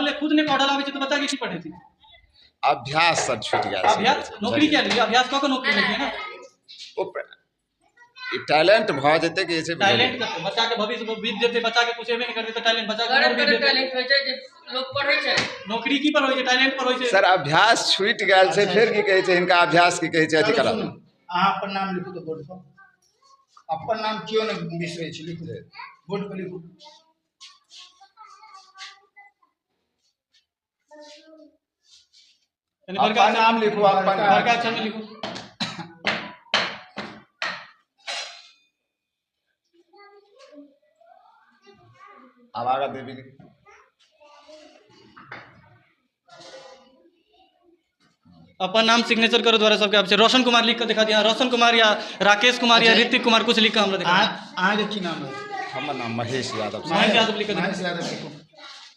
ले खुद ने पढ़ल आवे तो बच्चा के की पढ़े थी अभ्यास सर छूट गया। अभ्यास नौकरी क्या लीजिए अभ्यास कऽ नौकरी लगी ना टैलेंट भ जेते कि ऐसे टैलेंट करते बच्चा के भविष्य में बीत जेते बच्चा के कुछ एबे नहीं करते तो टैलेंट बच्चा के बीत जेते टैलेंट होय छै जे लोग पढ़ै छै नौकरी की पर होय छै टैलेंट पर होय छै सर अभ्यास छूट गेल छै फिर की कहै छै इनका अभ्यास की कहै छै अथी करब। अहाँ अपन नाम लिखू तो बोर्ड पर अपन नाम क्यों नहीं बिसरे छी लिखू बोर्ड पर लिखू बड़का नाम लिखू अपन बड़का अक्षर में लिखू आवागा देवी अपन नाम सिग्नेचर करो द्वारा सबके आप रोशन कुमार लिख कर दिखा दिया रोशन कुमार या राकेश कुमार या ऋतिक कुमार कुछ लिखा हमरा दिखा आगे की नाम है? हमर नाम महेश यादव। महेश यादव लिख कर महेश यादव लिखो।